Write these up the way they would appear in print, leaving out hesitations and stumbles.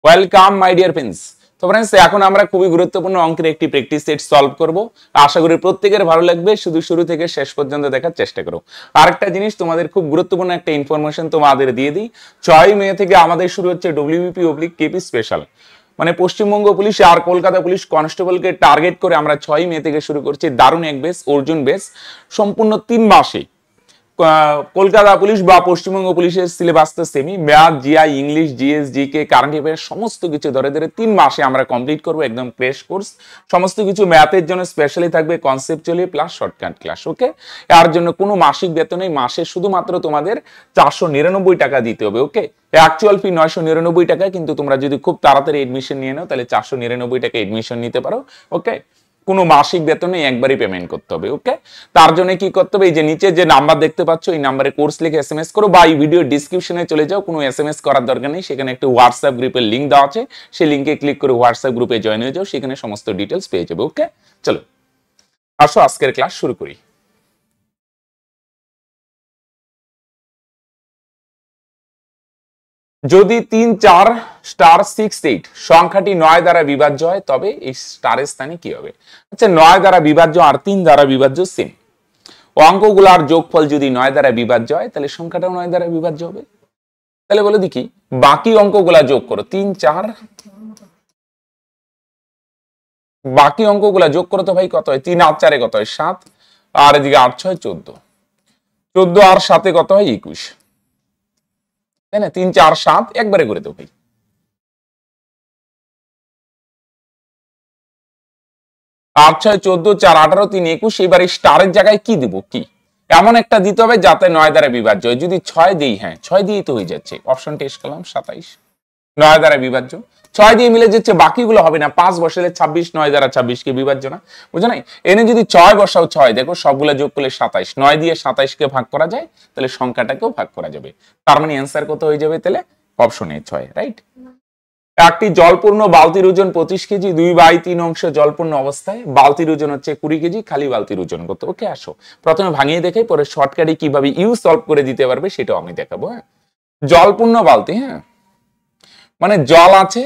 Welcome my dear friends. তো friends, এখন আমরা খুবই গুরুত্বপূর্ণ অঙ্কের একটি প্র্যাকটিস সেট সলভ করব। আশা করি প্রত্যেকের ভালো লাগবে, শুধু শুরু থেকে শেষ পর্যন্ত দেখার চেষ্টা করো। আরেকটা জিনিস, তোমাদের খুব গুরুত্বপূর্ণ একটা ইনফরমেশন তোমাদের দিয়ে দিই। 6 মে থেকে আমাদের শুরু হচ্ছে WBP/KP স্পেশাল, মানে পশ্চিমবঙ্গ পুলিশ আর কলকাতা পুলিশ কনস্টেবলকে টার্গেট করে আমরা 6 মে থেকে শুরু করছি দারুণ এক বেস, অর্জুন বেস। সম্পূর্ণ 3 মাসে কলকাতা পুলিশ বা পশ্চিমবঙ্গ পুলিশের সিলেবাস তো semi, math, GI, English, GS, GK, current affairs সমস্ত কিছু ধরে ধরে 3 মাসে আমরা কমপ্লিট করব, একদম ক্র্যাশ কোর্স। সমস্ত কিছু ম্যাথের জন্য স্পেশালি থাকবে কনসেপচুয়ালি প্লাস শর্টকাট ক্লাস। ওকে, এর জন্য কোনো মাসিক বেতন নেই, মাসে শুধুমাত্র তোমাদের 499 টাকা দিতে হবে। ওকে, অ্যাকচুয়াল ফি 999 টাকা, কিন্তু তোমরা যদি খুব তাড়াতাড়ি এডমিশন নিয়ে নাও তাহলে 499 টাকা এডমিশন নিতে পারো। ওকে, কোনো মাসিক বেতনে একবারই পেমেন্ট করতে হবে। ওকে, তার জন্য কি করতে হবে, এই যে নিচে যে নাম্বার দেখতে পাচ্ছ এই নাম্বারে কোর্স লিখে এসএমএস করো, বা এই ভিডিও ডেসক্রিপশনে চলে যাও, কোনো এসএমএস করার দরকার নেই। সেখানে একটা হোয়াটসঅ্যাপ গ্রুপের লিংক দেওয়া আছে, সেই লিংকে ক্লিক করে হোয়াটসঅ্যাপ গ্রুপে জয়েন হয়ে যাও, সেখানে সমস্ত ডিটেলস পেয়ে যাবে। ওকে, চলো আসো আজকের ক্লাস শুরু করি। যদি 3, 4, স্টার 6, 8 সংখ্যাটি 9 দ্বারা বিভাজ্য হয় তবে এই স্টারের স্থানে কি হবে? আচ্ছা, 9 দ্বারা বিভাজ্য আর 3 দ্বারা বিভাজ্য সেম। অঙ্কগুলার যোগফল যদি 9 দ্বারা বিভাজ্য হয় তাহলে সংখ্যাটাও 9 দ্বারা বিভাজ্য হবে। তাহলে বলে দেখি বাকি অঙ্কগুলা যোগ করো, 3, 4, বাকি অঙ্কগুলা যোগ করো তো ভাই কত হয়? 3 আর 4 কত হয়? 7, আর এদিকে 8, 6, 14, 14 আর 7 কত হয়? 21, তাই না? 3, 4, 7 একবারে করে দেবো ভাই। 8, 6, 14, 4, 18, 3, 21। এবারে স্টারের জায়গায় কি দিব? কি এমন একটা দিতে হবে যাতে 9 দ্বারা বিভাজ্য হয়। যদি 6 দিই, হ্যাঁ 6 দিয়েই তো হয়ে যাচ্ছে, অপশন টেস্ট করলাম 27, 9 দ্বারা বিভাজ্য। 6 দিয়ে মিলে যাচ্ছে, বাকিগুলো হবে না। 5 বসালে 26, 9 দ্বারা 26 কে বিভাজ্য না, বুঝো নাই? এনে যদি 6 বসাও, 6 দেখো সবগুলো যোগ করলে 27, 9 দিয়ে 27 কে ভাগ করা যায়, তাহলে সংখ্যাটাকেও ভাগ করা যাবে। তার মানে অ্যান্সার কত হয়ে যাবে? তাহলে অপশন এ 6, রাইট। একটি জলপূর্ণ বালতির ওজন 25 কেজি, 2/3 অংশ জলপূর্ণ অবস্থায়। বালতির ওজন হচ্ছে 20 কেজি, খালি বালতির ওজন কত? ওকে, আসো প্রথমে ভাঙিয়ে দেখাই, পরে শর্টকাটে কিভাবে সলভ করে দিতে পারবে সেটাও আমি দেখাবো। হ্যাঁ, জলপূর্ণ বালতি, হ্যাঁ মানে জল আছে,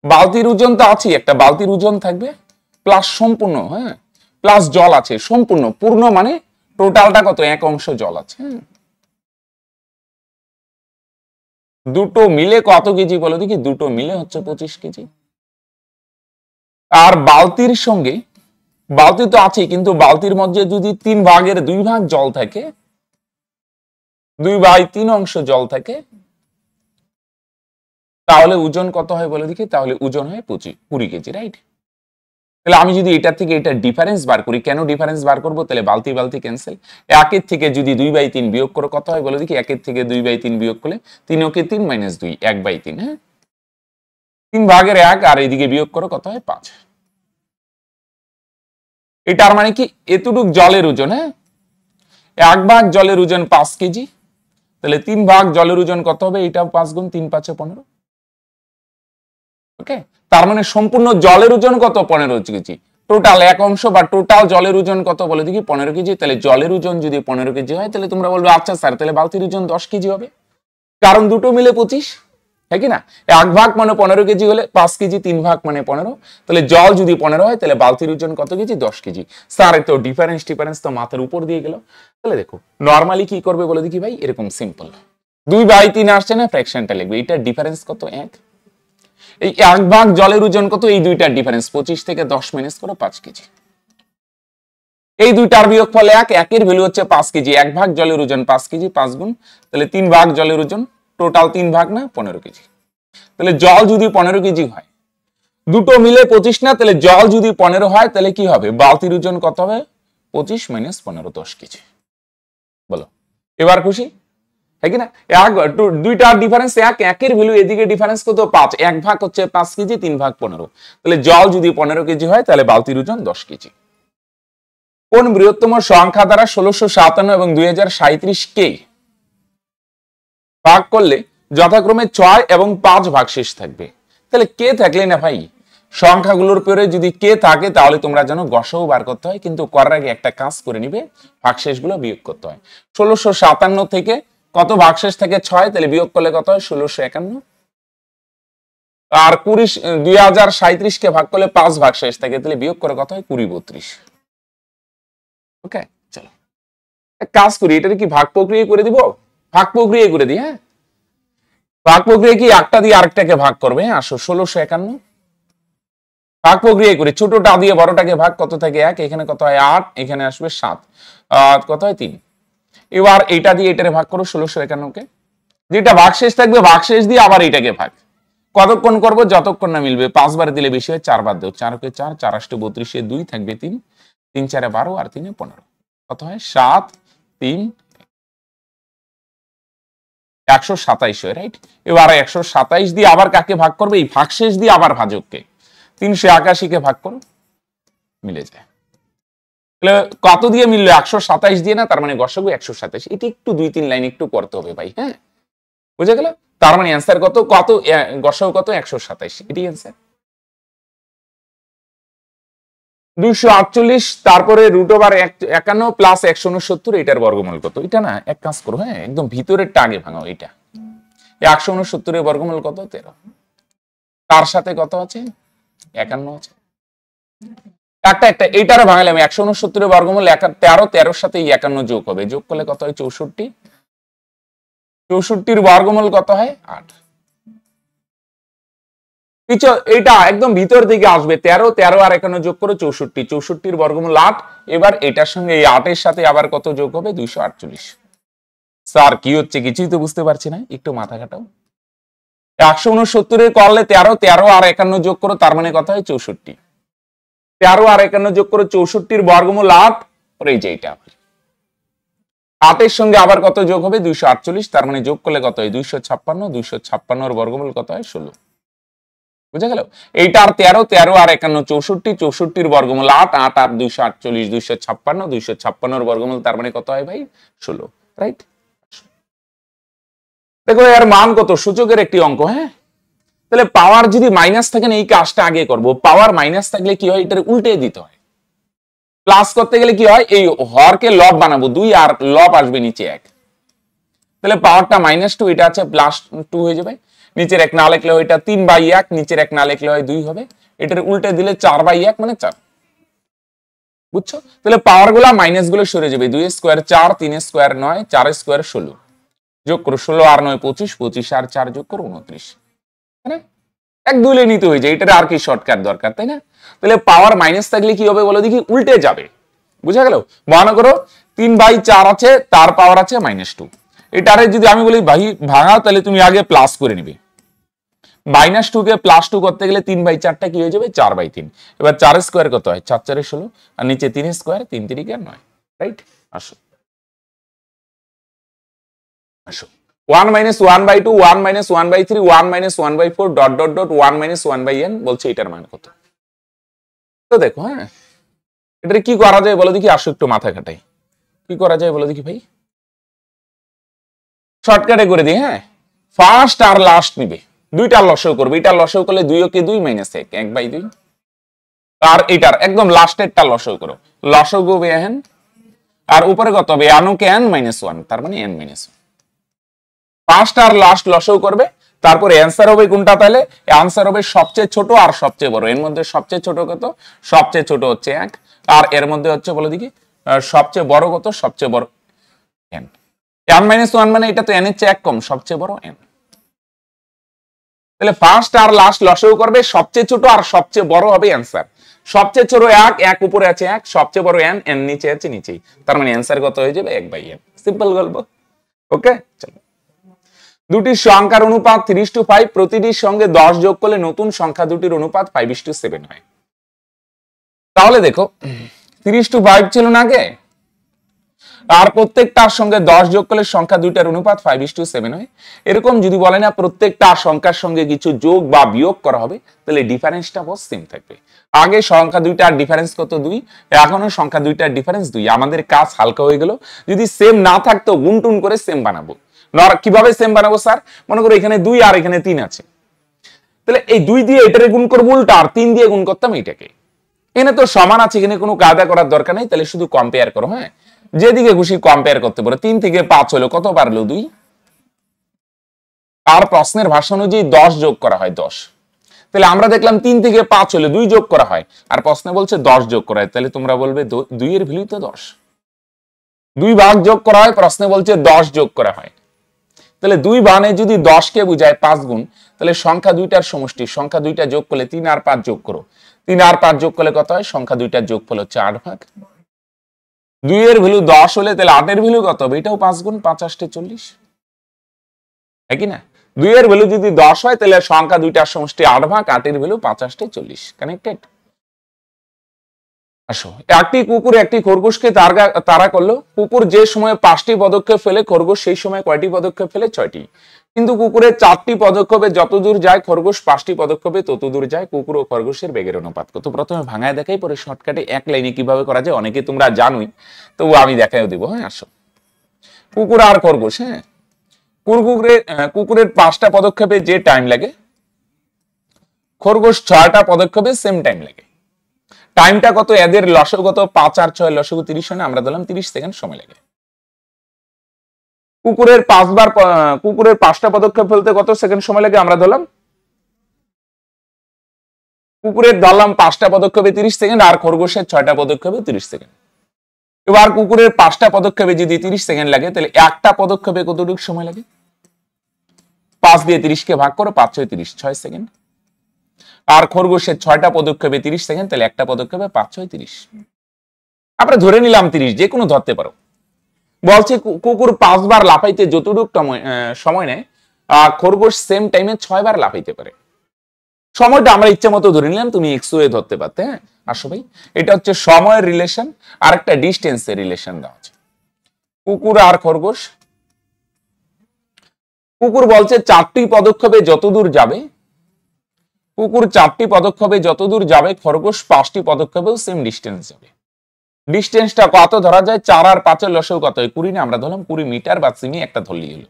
বালতির ওজন তো আছে, একটা বালতির ওজন থাকবে প্লাস সম্পূর্ণ, হ্যাঁ প্লাস জল আছে সম্পূর্ণ, পূর্ণ মানে টোটালটা কত? 1 অংশ জল আছে। দুটো মিলে কত কেজি বলো দেখি? দুটো মিলে হচ্ছে 25 কেজি। আর বালতির সঙ্গে, বালতি তো আছে কিন্তু বালতির মধ্যে যদি 3 ভাগের 2 ভাগ জল থাকে, 2/3 অংশ জল থাকে, তাহলে ওজন কত হয় বলে দেখি? তাহলে ওজন হয় 20 কেজি, রাইট। তাহলে আমি যদি এটা থেকে এটা ডিফারেন্স বার করি, কেন ডিফারেন্স বার করবো? তাহলে বালতি বালতি ক্যান্সেল। 1 থেকে যদি 2/3 বিয়োগ করো কত হয় বলে দেখি? 1 থেকে 2/3 বিয়োগ করলে 3 ওকে 3 - 2, 1/3। হ্যাঁ, 3 ভাগের 1 আর এইদিকে বিয়োগ করো কত হয়? 5। এটার মানে কি? এতটুক জলের ওজন, হ্যাঁ 1 ভাগ জলের ওজন 5 কেজি, তাহলে 3 ভাগ জলের ওজন কত হবে? এটা 5 গুণ 3, 5 - 15। ওকে, তার মানে সম্পূর্ণ জলের ওজন কত? 15 কেজি। টোটাল 1 অংশ বা টোটাল জলের ওজন কত বলে দেখি? 15 কেজি। তাহলে জলের ওজন যদি 15 কেজি হয় তাহলে তোমরা বলবে আচ্ছা স্যার তাহলে বালতির ওজন 10 কেজি হবে, কারণ দুটো মিলে 25, হ্যাঁ কি না? 1 ভাগ মানে 15 কেজি হলে 5 কেজি, 3 ভাগ মানে 15, তাহলে জল যদি 15 হয় তাহলে বালতির ওজন কত কেজি? 10 কেজি। স্যার এত ডিফারেন্স তো মাথার উপর দিয়ে গেল। তাহলে দেখো নরমালি কি করবে বলে দেখি ভাই? এরকম সিম্পল 2/3 আসছে না, ফ্র্যাকশনটা লিখবে। এটা ডিফারেন্স কত? 1। এই 1 ভাগ জলের ওজন কত? এই দুইটার ডিফারেন্স 25 থেকে 10 মাইনাস করো 5 কেজি। এই দুইটার বিয়োগফল 1, 1 এর ভ্যালু হচ্ছে 5 কেজি। 1 ভাগ জলের ওজন 5 কেজি, 5 গুণ, তাহলে 3 ভাগ জলের ওজন, টোটাল 3 ভাগ না 15 কেজি। তাহলে জল যদি 15 কেজি হয়, দুটো মিলে 25 না, তাহলে জল যদি 15 হয় তাহলে কি হবে? বালতির ওজন কত হবে? 25 - 15, 10 কেজি। বলো এবার খুশি, হ্যাঁ কি না? দুইটার ডিফারেন্স 1, 1 এর ভ্যালু এদিকে ডিফারেন্স কত? 5। 1 ভাগ হচ্ছে 5 কেজি, 3 ভাগ 15, তাহলে জল যদি 15 কেজি হয় তাহলে বালতির ওজন 10 কেজি। কোন বৃহত্তম সংখ্যা দ্বারা 1657 এবং 2037 কে ভাগ করলে যথাক্রমে 6 এবং 5 ভাগশেষ থাকবে? তাহলে কে থাকলে না ভাই, সংখ্যাগুলোর পরে যদি কে থাকে তাহলে তোমরা জানো গসাগু বার করতে হয়, কিন্তু করার আগে একটা কাজ করে নিবে, ভাগশেষগুলো বিয়োগ করতে হয়। 1657 থেকে কত ভাগশেষ থেকে 6, তাহলে বিয়োগ করলে কত হয় 1651। আর 2037 কে ভাগ করলে 5 ভাগশেষ থাকে, তাহলে বিয়োগ করে কত হয় 2032। ওকে, চলো এক কাজ করি, এটা কি ভাগ প্রক্রিয়া করে দিব? ভাগ প্রক্রিয়া করে দিই। হ্যাঁ, ভাগ প্রক্রিয়া কি একটা দিয়ে আরেকটাকে ভাগ করবে? আসো 1651 ভাগ প্রক্রিয়া করি, ছোটটা দিয়ে বড়টাকে ভাগ, কত থাকে 1, এখানে কত হয় 8, এখানে আসবে 7, কত হয় 3। এবার এটা দিয়ে এটারে ভাগ করো 1651 কে, যেটা ভাগশেষ থাকবে ভাগশেষ দিয়ে আবার এটাকে ভাগ। কতক্ষণ করবো? যতক্ষণ না মিলবে। 5 বার দিলে বেশি হয়, 4 বার দেও, 4 কে 4, 4 8 32, 2 থাকবে 3, 3 4 12 আর 3 15, কত হয় 7 3 127 হয়, রাইট। এবার 127 দিয়ে আবার কাকে ভাগ করবে? এই ভাগশেষ দিয়ে আবার ভাজককে। 381 কে ভাগ করো, মিলে যায়। তাহলে কত দিয়ে মিললো? 127 দিয়ে না, তার মানে গসাগু 127। এটি একটু 2-3 লাইন একটু করতে হবে ভাই। হ্যাঁ, বুঝে গেল? তার মানে অ্যান্সার কত? গসাগু কত? 127, এটি অ্যান্সার। 248, তারপরে √51 প্লাস 169, এটার বর্গমূল কত? এটা না, এক কাজ করো, হ্যাঁ, একদম ভিতরেরটা আগে ভাঙাও। এটা 169 এর বর্গমূল কত? 13। তার সাথে কত আছে? 51 আছে। একটা এইটারে ভাঙালাম, 169 এর বর্গমূল 13, 13 সাথে 51 যোগ হবে, যোগ করলে কত হয় 64। 64 বর্গমূল কত হয়? 8। এটা একদম ভিতর দিকে আসবে, 13, 13 আর 51 যোগ করে 64, 64 বর্গমূল 8। এবার এটার সঙ্গে এই 8 এর সাথে আবার কত যোগ হবে? 248। স্যার কি হচ্ছে কিছুই তো বুঝতে পারছি না, একটু মাথা খাটাও। 169 করলে 13, 13 আর 51 যোগ করো, তার মানে কত হয় 64। 13 আর 51 যোগ করে 64 বর্গমূল 8, আর এই যে এটা 8 এর সঙ্গে আবার কত যোগ হবে? 248, তার মানে যোগ করলে কত হয় 256। 256 এর বর্গমূল কত হয়? 16। বুঝা গেল? এইটার 13, 13 আর 51 64, 64 বর্গমূল 8, 8 আর 248, 256, 256 এর বর্গমূল, তার মানে কত হয় ভাই? 16, রাইট। দেখো এর মান কত? সূচকের একটি অঙ্ক। হ্যাঁ, তাহলে পাওয়ার যদি মাইনাস থাকে না, এই কাজটা আগে করব। পাওয়ার মাইনাস থাকলে কি হয়? এটার উল্টে দিতে হয়। প্লাস করতে গেলে কি হয়? এই হরকে লব বানাবো 2, আর লব আসবে নিচে 1, তাহলে পাওয়ারটা -2, এটা আছে +2 হয়ে যাবে। নিচের 1 না লিখলে ওইটা 3/1, নিচের 1 না লিখলে হয় 2 হবে। এটার উল্টে দিলে 4/1 মানে 4। বুঝছো? তাহলে পাওয়ার গুলা মাইনাস গুলো সরে যাবে। 2 স্কয়ার 4, 3 স্কয়ার 9, 4 স্কয়ার 16, যোগ করো 16 আর 9 25, 25 আর 4 যোগ করো 29, মানে 1 2 লে নিতে হয়ে যায়। এটার আর কি শর্টকাট দরকার, তাই না? তাহলে পাওয়ার মাইনাস থাকলে কি হবে বলো দেখি? উল্টে যাবে। বুঝা গেল? মনে করো 3/4 আছে, তার পাওয়ার আছে -2। এটারে যদি আমি বলি ভাই ভাঙাও, তাহলে তুমি আগে প্লাস করে নিবে। -2 কে +2 করতে গেলে 3/4টা কি হয়ে যাবে? 4/3। এবার 4 স্কয়ার কত হয়? 4 4 16, আর নিচে 3 স্কয়ার, 3 3 9, রাইট। আসো আসো 1 - 1/2, 1 - 1/3, 1 - 1/4 ... 1 - 1/n বলছে এটার মান কত? তো দেখো, হ্যাঁ, এটা কি করা যায় বলো দেখি? আসো একটু মাথা খাটাই। কি করা যায় বলো দেখি ভাই? শর্টকাটে করে দিই। হ্যাঁ, ফার্স্ট আর লাস্ট নিবে, দুইটা লসাগু করবে। এটা লসাগু করলে 2 কে 2 - 1, 1/2। আর এটার একদম লাস্টেরটা লসাগু করো, লসাগু হবে n, আর উপরে কত হবে? n কে n - 1, তার মানে n - 1। ফার্স্ট আর লাস্ট লসাগু করবে, তারপরে অ্যানসার হবে কোনটা? তাহলে অ্যানসার হবে সবচেয়ে ছোট আর সবচেয়ে বড়। এর মধ্যে সবচেয়ে ছোট কত? সবচেয়ে ছোট হচ্ছে 1, আর এর মধ্যে হচ্ছে বলো দেখি সবচেয়ে বড় কত? সবচেয়ে বড় n। n - 1 মানে এটা তো n এর চেয়ে 1 কম, সবচেয়ে বড় n। তাহলে ফার্স্ট আর লাস্ট লসাগু করবে, সবচেয়ে ছোট আর সবচেয়ে বড় হবে অ্যানসার। সবচেয়ে ছোট 1, 1 উপরে আছে 1, সবচেয়ে বড় n, n নিচে আছে নিচেই, তার মানে অ্যানসার কত হয়ে যাবে? 1/n। সিম্পল গল্প। ওকে, চলো। দুটি সংখ্যার অনুপাত 3:5, প্রতিটির সঙ্গে 10 যোগ করলে নতুন সংখ্যা দুটির অনুপাত 5:7 হয়। তাহলে দেখো 3:5 ছিল না আগে, আর প্রত্যেকটার সঙ্গে 10 যোগ করলে সংখ্যা দুইটার অনুপাত 5:7 হয়। এরকম যদি বলে না প্রত্যেকটা সংখ্যার সঙ্গে কিছু যোগ বা বিয়োগ করা হবে, তাহলে ডিফারেন্সটা বস সেম থাকবে। আগে সংখ্যা দুইটার ডিফারেন্স কত? 2, এখনো সংখ্যা দুইটার ডিফারেন্স 2। আমাদের কাজ হালকা হয়ে গেল। যদি সেম না থাকতো গুণটুন করে সেম বানাবো। কিভাবে সেম বানাবো স্যার? মনে করো এখানে 2 আর এখানে 3 আছে, তাহলে এই 2 দিয়ে এটারে গুণ করবো উল্টা, আর 3 দিয়ে গুণ করতাম এটাকে। এখানে তো সমান আছে, এখানে কোনো কায়দা করার দরকার নেই, তাহলে শুধু কম্পেয়ার করো। হ্যাঁ, যেদিকে খুশি কম্পেয়ার করতে পারো। 3 থেকে 5 হলো, কত বাড়লো? 2। আর প্রশ্নের ভাষা অনুযায়ী 10 যোগ করা হয় 10। তাহলে আমরা দেখলাম 3 থেকে 5 হলে 2 যোগ করা হয়, আর প্রশ্নে বলছে 10 যোগ করা হয়, তাহলে তোমরা বলবে 2 এর ভ্যালু তো 10। 2 ভাগ যোগ করা হয়, প্রশ্নে বলছে 10 যোগ করা হয়। তাহলে 2 বানে যদি 10 কে বুঝায় 5 গুণ, তাহলে সংখ্যা দুইটার সমষ্টি, সংখ্যা দুইটা যোগ করলে 3 আর 5 যোগ করো, 3 আর 5 যোগ করলে কত হয়? সংখ্যা দুইটার যোগফল হচ্ছে 8 ভাগ। 2 এর ভ্যালু 10 হলে তাহলে 8 এর ভ্যালু কত হবে? এটাও 5 গুণ, 5 8 40, হ্যাঁ কি না? 2 এর ভ্যালু যদি 10 হয় তাহলে সংখ্যা দুইটার সমষ্টি 8 ভাগ, 8 এর ভ্যালু 5 8 40। কানেক্টেড? আসো, একটি কুকুর একটি খরগোশকে তাড়া করলো। কুকুর যে সময় 5টি পদক্ষেপ ফেলে, খরগোশ সেই সময় কয়টি পদক্ষেপ ফেলে? 6টি। কিন্তু কুকুরের 4টি পদক্ষেপে যতদূর যায়, খরগোশ 5টি পদক্ষেপে ততদূর যায়। কুকুর ও খরগোশের বেগের অনুপাত কত? প্রথমে ভাঙায় দেখাই, পরে শর্টকাটে এক লাইনে কিভাবে করা যায় অনেকে তোমরা জানোই, তবু আমি দেখাইও দিব। হ্যাঁ, আসো, কুকুর আর খরগোশ। হ্যাঁ, কুকুরের 5টা পদক্ষেপে যে টাইম লাগে, খরগোশ 6টা পদক্ষেপে সেম টাইম লাগে। টাইমটা কত? এদের লসগু কত? 5 আর 6 লসগু 30 হয় না, আমরা ধরলাম 30 সেকেন্ড সময় লাগে। কুকুরের 5টা পদক্ষেপ ফেলতে কত সেকেন্ড সময় লাগে? আমরা ধরলাম কুকুরের 5টা পদক্ষেপে 30 সেকেন্ড, আর খরগোশের 6টা পদক্ষেপে 30 সেকেন্ড। এবার কুকুরের 5টা পদক্ষেপে যদি 30 সেকেন্ড লাগে, তাহলে একটা পদক্ষেপে কতটুকু সময় লাগে? 5 দিয়ে 30 কে ভাগ করো, 5 6 30, 6 সেকেন্ড। আর খরগোশের 6টা পদক্ষেপে 30 সেকেন্ড, তাহলে একটা পদক্ষেপে 5 6 30। আমরা ধরে নিলাম 30, যে কোনো ধরতে পারো। বলছে কুকুর 5 বার লাফাইতে যতটুকু সময় নেয়, খরগোশ সেম টাইমে 6 বার লাফাইতে পারে। সময়টা আমরা ইচ্ছা মতো ধরে নিলাম, তুমি এক্স ওয়ে ধরতে পারতে। হ্যাঁ, আসো ভাই, এটা হচ্ছে সময়ের রিলেশন আর একটা ডিস্টেন্সের রিলেশন দেওয়া আছে। কুকুর আর খরগোশ, কুকুর বলছে 4টি পদক্ষেপে যতদূর যাবে, কুকুর 4টি পদক্ষেপে যতদূর যাবে, খরগোশ 5টি পদক্ষেপেও সেম ডিস্টেন্স যাবে। ডিস্টেন্সটা কত ধরা যায়? 4 আর 5 এর লসগু কত হয়? 20 না, আমরা ধরলাম 20 মিটার বা সেমি একটা ধরলি হলো।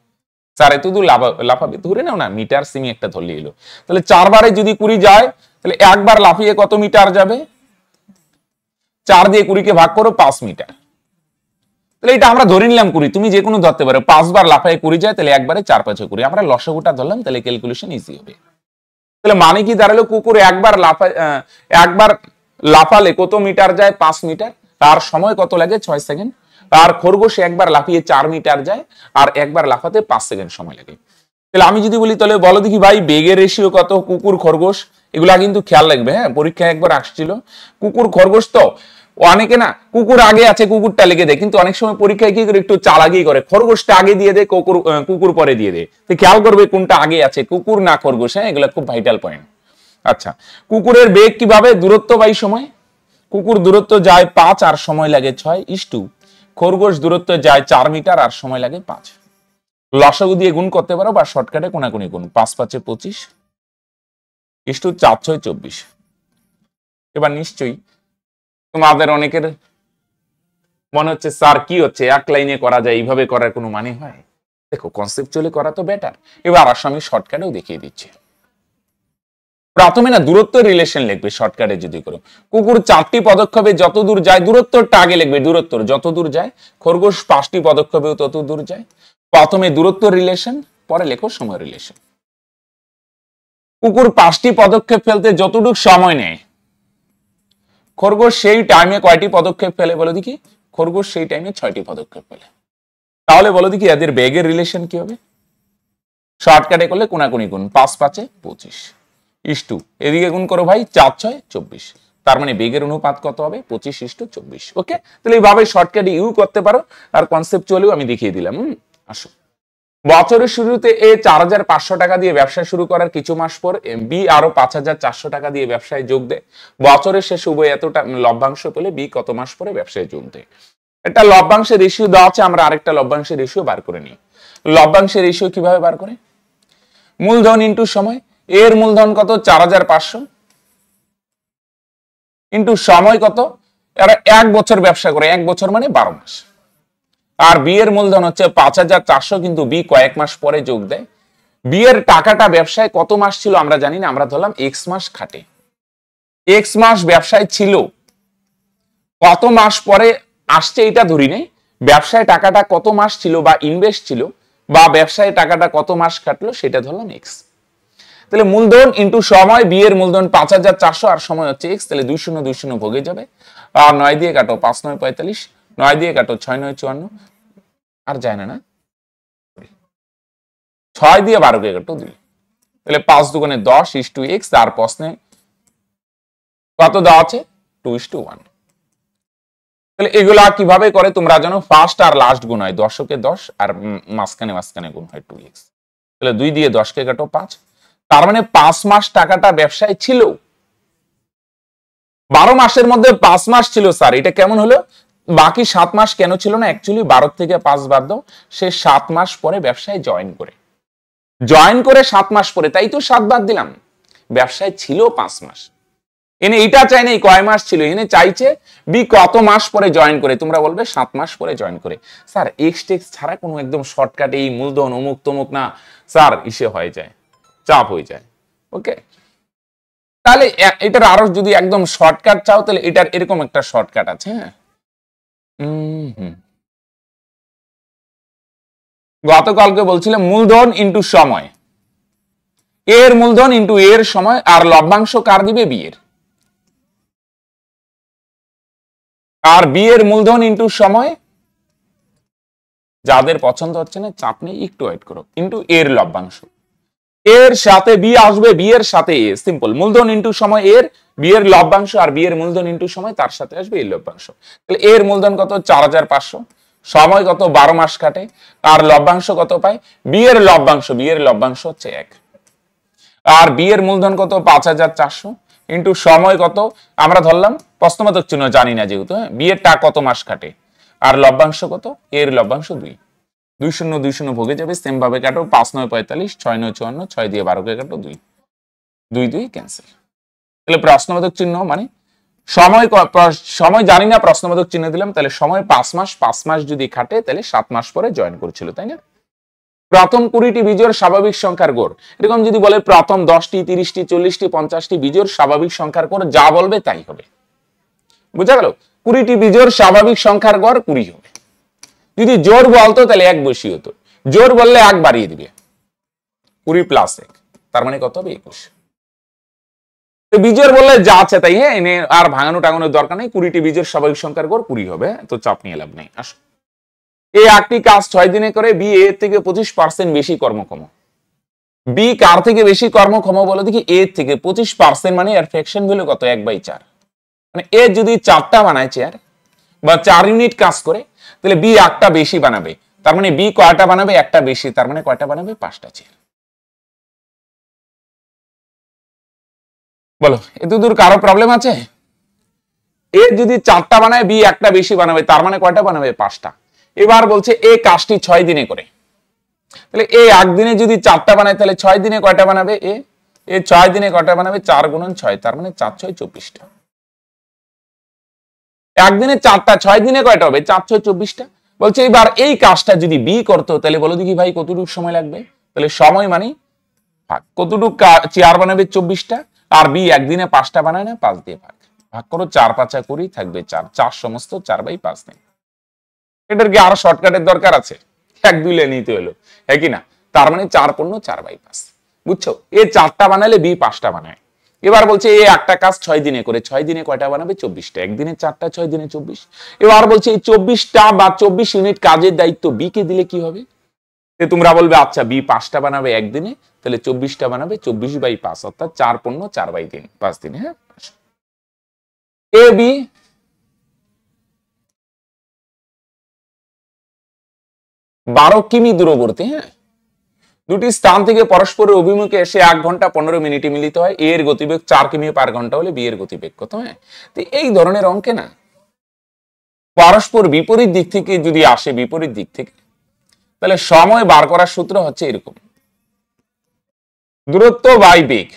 4 এতদূর লাফাবে, ধরে নাও না, মিটার সেমি একটা ধরলি হলো। তাহলে 4 বারে যদি 20 যায়, তাহলে একবার লাফিয়ে কত মিটার যাবে? 4 দিয়ে 20 কে ভাগ করো, 5 মিটার। তাহলে এটা আমরা ধরে নিলাম 20, তুমি যে কোনো ধরতে পারো। 5 বার লাফায় 20 যায়, তাহলে একবারে 4 5 20, আমরা লসগুটা ধরলাম, তাহলে ক্যালকুলেশন ইজি হবে। তাহলে মানে কি দাঁড়ালো? কুকুর একবার লাফালে কত মিটার যায়? 5 মিটার। তার সময় কত লাগে? 6 সেকেন্ড। আর খরগোশ একবার লাফিয়ে 4 মিটার যায়, আর একবার লাফাতে 5 সেকেন্ড সময় লাগে। তাহলে আমি যদি বলি, তাহলে বলো দেখি ভাই, বেগের রেশিও কত কুকুর খরগোশ? এগুলা কিন্তু খেয়াল রাখবে। হ্যাঁ, পরীক্ষায় একবার আসছিল কুকুর খরগোশ, তো অনেকে না কুকুর আগে আছে কুকুরটা লিখে দেয়, কিন্তু অনেক সময় পরীক্ষায় কি করে? একটু চালাকি করে, খরগোশটা আগে দিয়ে দেয়, কুকুর পরে দিয়ে দেয়। তো খেয়াল করবে কোনটা আগে আছে, কুকুর না খরগোশ। হ্যাঁ, এগুলো খুব ভাইটাল পয়েন্ট। আচ্ছা, কুকুরের বেগ কিভাবে? দূরত্ব বাই সময়। কুকুর দূরত্ব যায় 5 আর সময় লাগে 6 ইস্টু খরগোশ দূরত্ব যায় 4 মিটার আর সময় লাগে 5। লসাগু দিয়ে গুণ করতে পারো বা শর্টকাটে কোনাকুনি গুণ। 5 5 25 ইস্টু 4 6 24। এবার নিশ্চয়ই তোমাদের অনেকের মনে হচ্ছে, স্যার কি হচ্ছে, এক লাইনে করা যায়, এইভাবে করার কোনো মানে হয়? দেখো, কনসেপচুয়ালি করা তো বেটার। এবার আসো, আমি শর্টকাটেও দেখিয়ে দিচ্ছি। প্রথমে না দূরত্বের রিলেশন লিখবে শর্টকাটে যদি করো। কুকুর 4টি পদক্ষেপে যত দূর যায়, দূরত্বটা আগে লিখবে, দূরত্ব যত দূর যায়। খরগোশ 5টি পদক্ষেপেও তত দূর যায়। প্রথমে দূরত্ব রিলেশন, পরে লেখো সময় রিলেশন। কুকুর 5টি পদক্ষেপ ফেলতে যতটুকু সময় নেয়, খরগোশ সেই টাইমে কয়টি পদক্ষেপ ফেলে? বলো দেখি। খরগোশ সেই টাইমে 6টি পদক্ষেপ ফেলে। তাহলে বলো দেখি এদের বেগের রিলেশন কি হবে? শর্টকাটে করলে কোনাকুনি গুণ। 5 5 25 ইস্টু এদিকে গুণ করো ভাই, 4 6 24। তার মানে বেগের অনুপাত কত হবে? 25 ইস্টু 24। ওকে, তাহলে এইভাবে শর্টকাটে ইউ করতে পারো, আর কনসেপচুয়ালিও আমি দেখিয়ে দিলাম। আসো, বছরের শুরুতে এ 4500 টাকা দিয়ে ব্যবসা শুরু করার কিছু মাস পর বি আরো 5400 টাকা দিয়ে ব্যবসায় যোগ দেয়। বছরের শেষে উভয় এতটা লভ্যাংশ পেলে বি কত মাস পরে ব্যবসায় যোগ দেয়? একটা লভ্যাংশের রেশিও দেওয়া আছে, আমরা আরেকটা লভ্যাংশের রেশিও বার করে নিই। লভ্যাংশের রেশিও কিভাবে বার করে? মূলধন ইন্টু সময়। এর মূলধন কত? 4500 ইন্টু সময় কত? এরা 1 বছর ব্যবসা করে, 1 বছর মানে 12 মাস। আর বি এর মূলধন হচ্ছে 5400, কিন্তু বি কয়েক মাস পরে যোগ দেয়। বি এর টাকাটা ব্যবসায় কত মাস ছিল আমরা জানি না, আমরা ধরলাম এক্স মাস খাটে। এক্স মাস ব্যবসায় ছিল, কত মাস পরে আসছে এটা ধরি নেই। ব্যবসায় টাকাটা কত মাস ছিল বা ইনভেস্ট ছিল বা ব্যবসায় টাকাটা কত মাস খাটলো সেটা ধরলাম এক্স। তাহলে মূলধন ইন্টু সময়, বি এর মূলধন 5,400 আর সময় হচ্ছে এক্স, তাহলে 2 শূন্য 2 শূন্য ভোগে যাবে। আর 9 দিয়ে কাটো, 5 9 45, 9 দিয়ে কাটো 6 9 54, আর যায় না, 6 দিয়ে 12 কে কাটো 2, তাহলে 5 দুগুণে 10 ইস টু এক্স। আর প্রশ্নে কত দেওয়া আছে? 2:1। তাহলে এগুলা কিভাবে করে তোমরা জানো, ফার্স্ট আর লাস্ট গুণ হয়, 10 10 আর মাঝখানে গুণ হয় 2x। তাহলে 2 দিয়ে 10 কে কাটো 5, তার মানে 5 মাস টাকাটা ব্যবসায় ছিল। 12 মাসের মধ্যে 5 মাস ছিল স্যার, এটা কেমন হলো? বাকি 7 মাস কেন ছিল না? অ্যাকচুয়ালি 12 থেকে 5 বাদ দাও, সে 7 মাস পরে ব্যবসায় জয়েন করে 7 মাস পরে, তাই তো 7 বাদ দিলাম। ব্যবসায় ছিল 5 মাস। এনে এটা চাই নাই কয় মাস ছিল, এনে চাইছে বি কত মাস পরে জয়েন করে। তোমরা বলবে 7 মাস পরে জয়েন করে। স্যার এক্স টেক্স ছাড়া কোনো একদম শর্টকাটে এই মূলধন অমুক তমুক না স্যার, ইসে হয়ে যায়, চাপ হয়ে যায়। ওকে, তাহলে এটার আরো যদি একদম শর্টকাট চাও, তাহলে এটার এরকম একটা শর্টকাট আছে। হ্যাঁ, গতকালকে বলছিলাম মূলধন ইন্টু সময়, এর মূলধন ইন্টু এর সময়, আর লভ্যাংশ কার দিবে? বি এর। আর বি এর মূলধন ইন্টু সময়, যাদের পছন্দ হচ্ছে না চাপ নেই, একটু ওয়েট করো, ইন্টু এর লভ্যাংশ। এর সাথে বি আসবে, বি এর সাথে এ, সিম্পল। মূলধন ইন্টু সময় এর, বি এর লভ্যাংশ, আর বি এর মূলধন ইন্টু সময়, তার সাথে আসবে এর লভ্যাংশ। তাহলে এর মূলধন কত? 4,500, সময় কত? 12 মাস কাটে, আর লভ্যাংশ কত পায়? বি এর লভ্যাংশ হচ্ছে 1। আর বি এর মূলধন কত? 5,400 ইন্টু সময় কত? আমরা ধরলাম প্রশ্নবোধক চিহ্ন জানি না যেহেতু, হ্যাঁ, বি এর টা কত মাস কাটে, আর লভ্যাংশ কত? এর লভ্যাংশ 2। 2 শূন্য 2 শূন্য ভোগে যাবে, সেম ভাবে কাটো, 5 9 45, 6 9 54, 6 দিয়ে 12 কে কাটো 2, 2 2 ক্যান্সেল। তাহলে প্রশ্নবোধক চিহ্ন মানে সময় জানি না, প্রশ্নবোধক চিহ্ন দিলাম। তাহলে সময় 5 মাস যদি খাটে, তাহলে 7 মাস পরে জয়েন করেছিল, তাই না? প্রথম 20টি বিজোড় স্বাভাবিক সংখ্যার গড়, এরকম যদি বলে প্রথম 10টি 30টি 40টি 50টি বিজোড় স্বাভাবিক সংখ্যার গড়, যা বলবে তাই হবে। বুঝা গেল? 20টি বিজোড় স্বাভাবিক সংখ্যার গড় 20 হবে। যদি জোর বলতো তাহলে 1 বেশি হতো, জোর বললে 1 বাড়িয়ে দিবে, 20 প্লাস 1, তার মানে কত হবে? 21। তো বিজোড় বললে যা আছে তাই, হ্যাঁ, এনে আর ভাঙানো টাঙানোর দরকার নেই। 20টি বিজোড় স্বাভাবিক সংখ্যার গড় 20 হবে, তো চাপ নিয়ে লাভ নেই। আসো, এই একটি কাজ 6 দিনে করে বি এর থেকে 25% বেশি কর্মক্ষম। বি কার থেকে বেশি কর্মক্ষম বলো দেখি? এ থেকে 25%, মানে এর ফ্র্যাকশন ভ্যালু কত? 1/4। মানে এ যদি 4টা বানায় চেয়ার বা 4 ইউনিট কাজ করে, তাহলে বি একটা বেশি বানাবে। তার মানে বি কয়টা বানাবে? একটা বেশি। তার মানে কয়টা বানাবে? 5টা চেয়ার। বলো, এত দূর কারো প্রবলেম আছে? এ যদি 4টা বানায়, বি একটা বেশি বানাবে, তার মানে কয়টা বানাবে? 5টা। এবার বলছে এ কাজটি 6 দিনে করে, তাহলে এ একদিনে যদি 4টা বানায়, তাহলে 6 দিনে কয়টা বানাবে? এ 6 দিনে কয়টা বানাবে? 4 গুণন 6, তার মানে 4 6 24টা। একদিনে 4টা, 6 দিনে কয়টা হবে? 4 6 24টা। বলছে এবার এই কাজটা যদি বি করতো, তাহলে বলো দেখি ভাই কতটুকু সময় লাগবে? তাহলে সময় মানে ভাগ, কতটুকু চেয়ার বানাবে? 24টা, আর বি একদিনে 5টা বানায় না, 5 দিয়ে ভাগ করো, 4 5 20 থাকবে 4, 4 সমস্ত 4/5 নেই। এটার কি আরো শর্টকাটের দরকার আছে? 1 2 লে নিতে হলো, হ্যাঁ কি না? তার মানে 4 পূর্ণ 4/5, বুঝছো? এ 4টা বানালে বি 5টা বানায়। এবার বলছে এ একটা কাজ 6 দিনে করে, 6 দিনে কয়টা বানাবে? 24টা। একদিনে 4টা, 6 দিনে 24। এবার বলছে এই 24টা বা 24 ইউনিট কাজের দায়িত্ব বি কে দিলে কি হবে? তোমরা বলবে আচ্ছা বি 5টা বানাবে একদিনে, তাহলে 24টা বানাবে 24/5, অর্থাৎ 4 পূর্ণ 4/3, 5 দিনে। হ্যাঁ, এ বি 12 কিমি দূরবর্তী, হ্যাঁ, দুটি স্থান থেকে পরস্পরের অভিমুখে এসে 1 ঘন্টা 15 মিনিটে মিলিত হয়। এর গতিবেগ 4 কিমি পার ঘন্টা হলে বি এর গতিবেগ কত? হ্যাঁ, তো এই ধরনের অঙ্কে না পরস্পর বিপরীত দিক থেকে যদি আসে, বিপরীত দিক থেকে, তাহলে সময় বার করার সূত্র হচ্ছে এরকম, দূরত্ব বাই বেগ।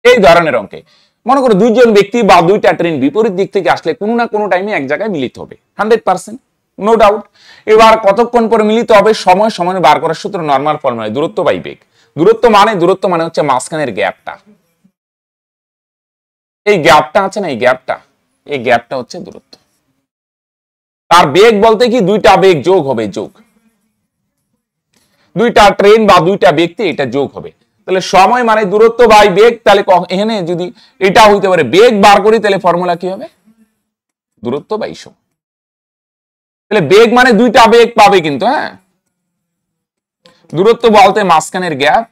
এই ধরনের অঙ্কে মনে করো দুইজন ব্যক্তি বা দুইটা ট্রেন বিপরীত দিক থেকে আসলে কোনো না কোনো টাইমে এক জায়গায় মিলিত হবে, 100%, নো ডাউট। এবার কতক্ষণ পরে মিলিত হবে? সময় বার করার সূত্র নরমাল ফর্মুলা, দূরত্ব বাই বেগ। দূরত্ব মানে হচ্ছে মাঝখানের গ্যাপটা, এই গ্যাপটা আছে না, এই গ্যাপটা হচ্ছে দূরত্ব। আর বেগ বলতে কি? দুইটা বেগ যোগ হবে, যোগ। দুইটা ট্রেন বা দুইটা ব্যক্তি, এটা যোগ হবে। তাহলে সময় মানে দূরত্ব বাই বেগ, তাহলে এখানে যদি এটা হইতে পারে বেগ বার করি, তাহলে ফর্মুলা কি হবে? দূরত্ব বাই সময়। তাহলে বেগ মানে দুইটা বেগ পাবে কিন্তু, হ্যাঁ। দূরত্ব বলতে মাঝখানের গ্যাপ,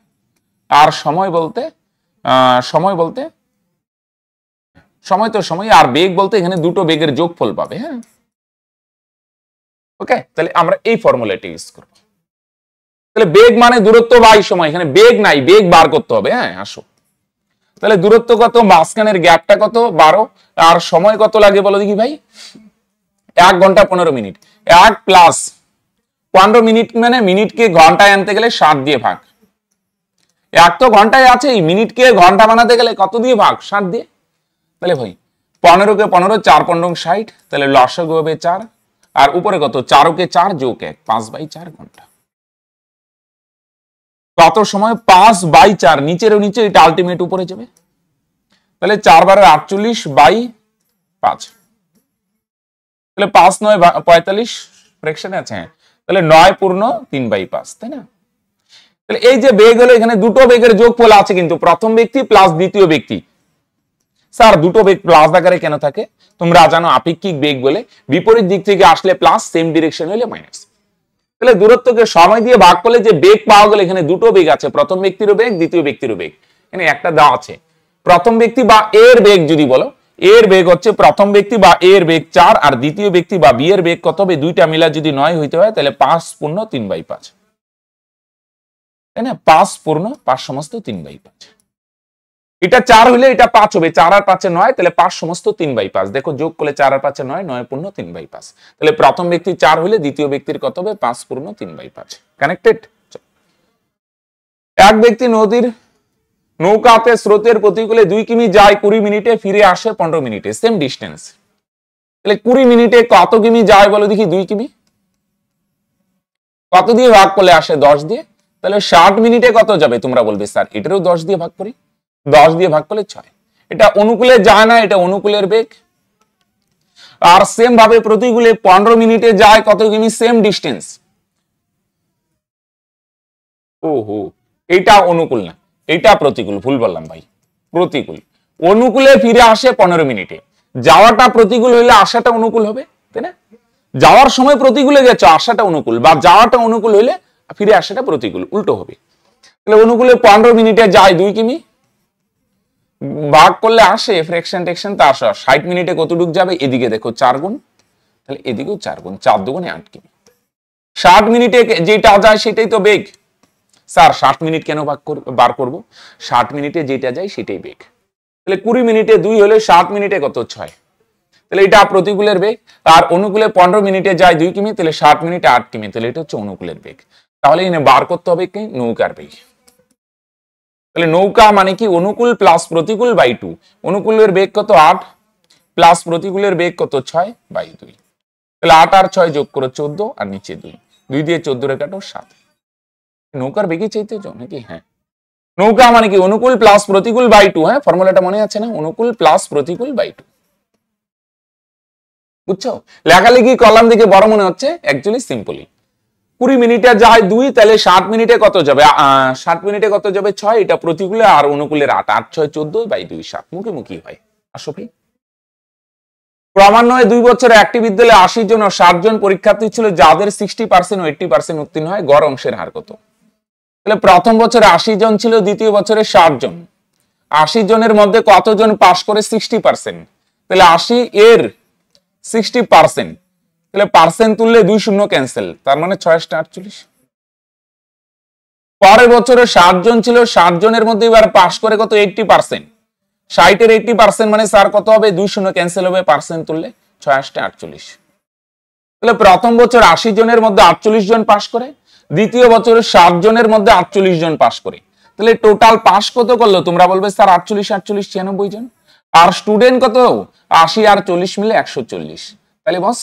আর সময় বলতে সময় তো সময়, আর বেগ বলতে এখানে দুটো বেগের যোগফল পাবে, হ্যাঁ। ওকে, তাহলে আমরা এই ফর্মুলাটি ইউজ করব। তাহলে বেগ মানে দূরত্ব বাই সময়, এখানে বেগ নাই, বেগ বার করতে হবে, হ্যাঁ। আসো, তাহলে দূরত্ব কত, মাঝখানের গ্যাপটা কত 12, আর সময় কত লাগে বলো দেখি ভাই? 1 ঘন্টা 15 মিনিট। 1 প্লাস 15 মিনিট মানে মিনিটকে ঘন্টায় আনতে গেলে 7 দিয়ে ভাগ। 1 তো ঘন্টায় আছে, মিনিটকে ঘন্টা বানাতে গেলে কত দিয়ে ভাগ? 7 দিয়ে। তাহলে ভাই 15 কে 15, 4 15 60, তাহলে লসাগু হবে 4, আর উপরে কত 4 কে 4 যোগ 1, 5/4 ঘন্টা। কত সময়? 5/4, নিচেরও নিচে, এটা আলটিমেট উপরে যাবে। তাহলে 4 বারে 48/5, তাহলে 5 9 45 ফ্র্যাকশনে আছে, হ্যাঁ। তাহলে 9 পূর্ণ 3/5, তাই না? তাহলে এই যে বেগ হলো, এখানে দুটো বেগের যোগফল আছে কিন্তু, প্রথম ব্যক্তি প্লাস দ্বিতীয় ব্যক্তি। স্যার দুটো বেগ প্লাস আকারে কেন থাকে? তোমরা জানো আপেক্ষিক বেগ বলে বিপরীত দিক থেকে আসলে প্লাস, সেম ডিরেকশন হলে মাইনাস। তাহলে দূরত্বকে সময় দিয়ে ভাগ করলে যে বেগ পাওয়া গেল, এখানে দুটো বেগ আছে, প্রথম ব্যক্তিরও বেগ, দ্বিতীয় ব্যক্তিরও বেগ। এখানে একটা দেওয়া আছে, প্রথম ব্যক্তি বা এর বেগ যদি বলো, এর বেগ হচ্ছে প্রথম ব্যক্তি বা এর বেগ 4, আর দ্বিতীয় ব্যক্তি বা বি এর বেগ কত হবে? দুইটা মিলা যদি 9 হইতে হয়, তাহলে 5 পূর্ণ 3/5, তাই না? 5 পূর্ণ 5 সমস্ত 3/5। এটা 4 হইলে এটা 5 হবে, 4 আর 5 9, তাহলে 5 সমস্ত 3/5। দেখো যোগ করলে 4 আর 5 9, 9 পূর্ণ 3/5। তাহলে প্রথম ব্যক্তি 4 হইলে দ্বিতীয় ব্যক্তির কত হবে? 5 পূর্ণ 3/5। কানেক্টেড? এক ব্যক্তি নৌকাতে স্রোতের প্রতিকূলে 2 কিমি যায় 20 মিনিটে, ফিরে আসে 15 মিনিটে, সেম ডিস্টেন্স। তাহলে 20 মিনিটে কত কিমি যায় বলো দেখি? 2 কিমি। কত দিয়ে ভাগ করলে আসে? 10 দিয়ে। তাহলে 60 মিনিটে কত যাবে? তোমরা বলবে স্যার এটারও 10 দিয়ে ভাগ করি। 10 দিয়ে ভাগ করলে 6। এটা অনুকূলে যায় না, এটা অনুকূলের বেগ। আর সেম ভাবে প্রতিকূলে 15 মিনিটে যায় কত কিমি? Same distance. ওহো, এটা অনুকূল না, এটা প্রতিকূল। ভুল বললাম ভাই, প্রতিকূল। অনুকূলে ফিরে আসে 15 মিনিটে, যাওয়াটা প্রতিকূল হইলে আসাটা অনুকূল হবে, তাই না? যাওয়ার সময় প্রতিকূলে গেছো, আসাটা অনুকূল, বা যাওয়াটা অনুকূল হইলে ফিরে আসাটা প্রতিকূল, উল্টো হবে। তাহলে অনুকূলে 15 মিনিটে যায় 2 কিমি, ভাগ করলে আসে ফ্র্যাকশন টেকশন তা আসা 60 মিনিটে কতটুক যাবে? এদিকে দেখো 4 গুণ, তাহলে এদিকেও 4 গুণ, 4 দুগুণে 8 কিমি। 60 মিনিটে যেটা যায় সেটাই তো বেগ। স্যার 60 মিনিট কেন বার করব? 60 মিনিটে যেটা যায় সেটাই বেগ। তাহলে 20 মিনিটে 2 হলে 60 মিনিটে কত? 6। তাহলে এটা প্রতিকূলের বেগ। আর অনুকূলে 15 মিনিটে যায় 2 কিমি, তাহলে 60 মিনিটে 8 কিমি, তাহলে এটা হচ্ছে অনুকূলের বেগ। তাহলে এনে বার করতে হবে কি? নৌকার বেগ। তাহলে নৌকা মানে কি? অনুকূল প্লাস প্রতিকূল বাই 2। অনুকূলের বেগ কত? 8, প্লাস প্রতিকূলের বেগ কত? 6/2। তাহলে 8 আর 6 যোগ করো 14, আর নিচে 2, 2 দিয়ে 14 রে কাটো 7। নৌকার বেগে চাইতে চাও নাকি? হ্যাঁ, নৌকা মানে কি? অনুকূল প্লাস প্রতিকূল বাই 2। হ্যাঁ, ফর্মুলাটা মনে আছে না? অনুকূল প্লাস প্রতিকূল বাই 2। বুঝছো? লেখালেখি কলাম দিকে বড় মনে হচ্ছে, অ্যাকচুয়ালি সিম্পলি 20 মিনিটে যায় 2, তাহলে 60 মিনিটে কত যাবে? 60 মিনিটে কত যাবে? 6। এটা প্রতিকূলে, আর অনুকূলের 8, 8 6 14/2 7, মুখোমুখি হয়। আসো ভাই, ক্রমান্বয়ে 2 বছরে একটি বিদ্যালয়ে 80 জন ও 60 জন পরীক্ষার্থী ছিল, যাদের 60% ও 80% উত্তীর্ণ হয়। গড় অংশের হার কত? তাহলে প্রথম বছরে 80 জন ছিল, দ্বিতীয় বছরে 60 জন। 80 জনের মধ্যে কতজন পাস করে? 60%। তাহলে 80 এর 60%, তাহলে পার্সেন্ট তুললে 2 শূন্য ক্যান্সেল, তার মানে 6 48। পরের বছরে 60 জন ছিল, 60 জনের মধ্যে এবার পাস করে কত? 80%। 60 এর 80% মানে স্যার কত হবে? 2 শূন্য ক্যান্সেল হবে, পার্সেন্ট তুললে 6 48। তাহলে প্রথম বছর 80 জনের মধ্যে 48 জন পাস করে, দ্বিতীয় বছরে 60 জনের মধ্যে 48 জন পাস করে। তাহলে টোটাল পাস কত করলো? তোমরা বলবে স্যার 48 48 96 জন। আর স্টুডেন্ট কত? 80 আর 40 মিলে 140। তাহলে বস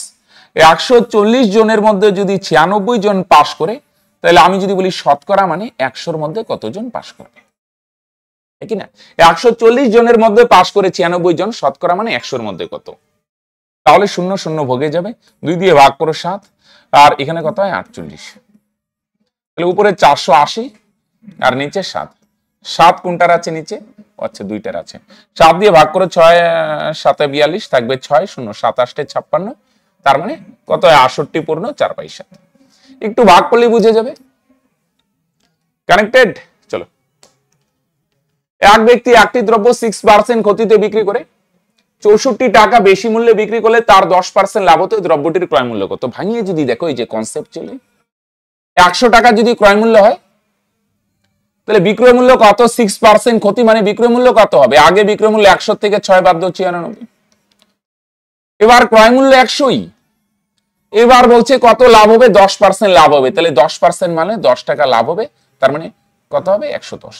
140 জনের মধ্যে যদি 96 জন পাস করে, তাহলে আমি যদি বলি শতকরা মানে 100-র মধ্যে কতজন পাস করবে? ঠিক না? 140 জনের মধ্যে পাস করে 96 জন, শতকরা মানে 100-র মধ্যে কত? তাহলে 0 0 ভোগে যাবে, 2 দিয়ে ভাগ করো 7, আর এখানে কত হয়? 48। তাহলে উপরে 480 আর নিচে 7। 7 কোনটার আছে নিচে? আচ্ছা, দুইটার আছে। 7 দিয়ে ভাগ করে 6 7 42 থাকবে 6 0 7 8 56। তার মানে কত হয়? 68.4 একটু ভাগ করলে বুঝে যাবে। কানেক্টেড? চলো, এক ব্যক্তি একটি দ্রব্য 6% ক্ষতিতে বিক্রি করে 64 টাকা বেশি মূল্যে বিক্রি করলে তার 10% লাভ হতো। দ্রব্যটির ক্রয় মূল্য কত? ভাঙিয়ে যদি দেখো, এই যে কনসেপ্ট চলে, 100 টাকা যদি ক্রয় মূল্য হয় তাহলে বিক্রয় মূল্য কত? 6% ক্ষতি মানে বিক্রয় মূল্য কত হবে? আগে বিক্রয় মূল্য 100 থেকে 6 বাদ দাও 96। এবার ক্রয় মূল্য 100ই, এবার বলছে কত লাভ হবে? 10% লাভ হবে। তাহলে 10% মানে 10 টাকা লাভ হবে। তার মানে কত হবে? 110।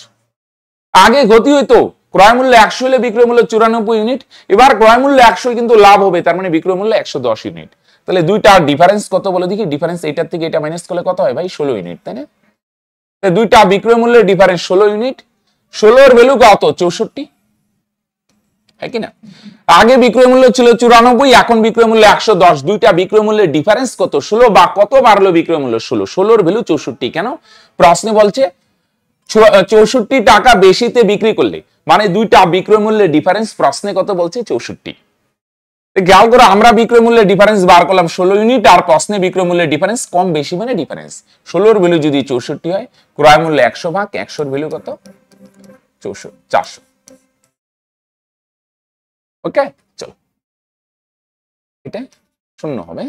আগে গতি হইতো ক্রয় মূল্য 100 হলে বিক্রয় মূল্য 94 ইউনিট, এবার ক্রয় মূল্য 100 কিন্তু লাভ হবে, তার মানে বিক্রয় মূল্য 110 ইউনিট। তাহলে দুইটা ডিফারেন্স কত বলে দেখি? ডিফারেন্স এটার থেকে এটা মাইনাস করলে কত হয় ভাই? 16 ইউনিট, তাই না? দুইটা বিক্রয় মূল্যের ডিফারেন্স 16 ইউনিট। 16 এর ভ্যালু কত? 64, হ্যাঁ কি না? আগে বিক্রয় মূল্য ছিল 94, এখন বিক্রয় মূল্য 110। দুইটা বিক্রয় মূল্যের ডিফারেন্স কত? 16। বা কত বাড়লো বিক্রয় মূল্য? 16। 16 এর ভ্যালু 64। কেন? প্রশ্নে বলছে 64 টাকা বেশিতে বিক্রি করলে, মানে দুইটা বিক্রয় মূল্যের ডিফারেন্স প্রশ্নে কত বলছে? 64। খেয়াল করো, আমরা বিক্রয় মূল্যের ডিফারেন্স বার করলাম 16 ইউনিট, আর প্রশ্নে বিক্রয় মূল্যের ডিফারেন্স কম বেশি মানে ডিফারেন্স 16 এর ভ্যালু যদি 64 হয়, ক্রয় মূল্য 100 ভাগ 100 এর ভ্যালু কত? 400। ওকে, চলো, এটা শূন্য হবে।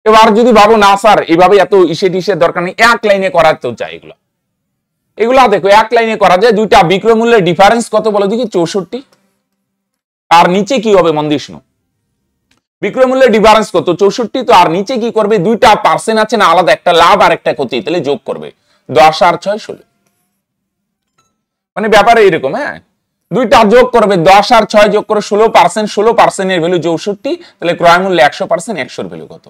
এবার যদি ভাবো না স্যার এইভাবে এত ইসের দরকার নেই, এক লাইনে করা তো চাই, এগুলা দেখো এক লাইনে করা যায়। দুইটা বিক্রয় মূল্যের ডিফারেন্স কত বলো দেখি? 64। আর নিচে কি হবে? মন দিয়ে শোনো, বিক্রয় মূল্যের ডিফারেন্স কত? 64। তো আর নিচে কি করবে? দুইটা পার্সেন্ট আছে না আলাদা, একটা লাভ আর একটা ক্ষতি, তাহলে যোগ করবে 10 আর 6 16। মানে ব্যাপারে এরকম, হ্যাঁ, দুইটা যোগ করবে 10 আর 6 যোগ করে 16%। 16% এর ভ্যালু 64, তাহলে ক্রয় মূল্য 100%, 100 এর ভ্যালু কত?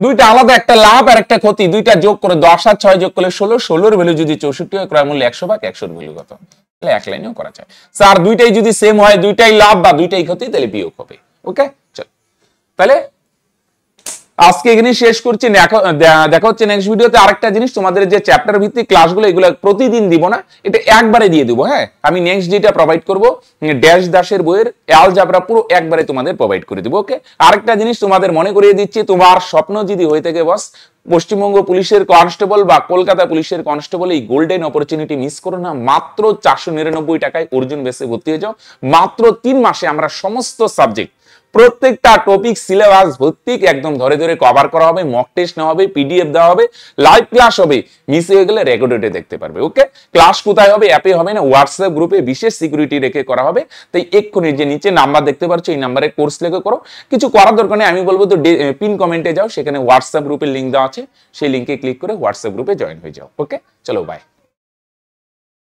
দুইটা আলাদা, একটা লাভ আর একটা ক্ষতি, দুইটা যোগ করে 10 আর 6 যোগ করলে 16। 16 এর ভ্যালু যদি 64 হয়, ক্রয় মূল্য 100 ভাগ 100 এর ভ্যালু কত? তাহলে এক লাইনেও করা যায়। স্যার দুইটাই যদি সেম হয়, দুইটাই লাভ বা দুইটাই ক্ষতি, তাহলে বিয়োগ হবে। ওকে, চল, তাহলে আজকে এখানে শেষ করছি। দেখা হচ্ছে নেক্সট ভিডিওতে। আরেকটা জিনিস, তোমাদের যে চ্যাপ্টার ভিত্তিক ক্লাসগুলো, এগুলো প্রতিদিন দিব না, এটা একবারে দিয়ে দিব। হ্যাঁ, আমি নেক্সট যেটা প্রোভাইড করব, ড্যাশ দাসের বইয়ের অ্যালজেব্রা পুরো একবারে তোমাদের প্রোভাইড করে দিব। ওকে, আরেকটা জিনিস তোমাদের মনে করিয়ে দিচ্ছি, তোমার স্বপ্ন যদি হয়ে থাকে বস পশ্চিমবঙ্গ পুলিশের কনস্টেবল বা কলকাতা পুলিশের কনস্টেবল, এই গোল্ডেন অপরচুনিটি মিস করো না। মাত্র 499 টাকায় অর্জুন বেসে ভর্তি হয়ে যাও। মাত্র 3 মাসে আমরা সমস্ত সাবজেক্ট, প্রত্যেকটা টপিক সিলেবাস ভিত্তিক একদম ধরে ধরে কভার করা হবে, মক টেস্ট নেওয়া হবে, পিডিএফ দেওয়া হবে, লাইভ ক্লাস হবে, মিস হয়ে গেলে রেকর্ডেডে দেখতে পারবে। ওকে, ক্লাস কোথায় হবে? অ্যাপে হবে না, হোয়াটসঅ্যাপ গ্রুপে বিশেষ সিকিউরিটি রেখে করা হবে। তাই এক্ষুনি যে নিচে নাম্বার দেখতে পাচ্ছ, এই নাম্বারে কোর্স লিখে করো। কিছু করার দরকার নেই, আমি বলবো তো পিন কমেন্টে যাও, সেখানে হোয়াটসঅ্যাপ গ্রুপের লিঙ্ক দেওয়া আছে, সেই লিঙ্কে ক্লিক করে হোয়াটসঅ্যাপ গ্রুপে জয়েন হয়ে যাও। ওকে, চলো, বাই।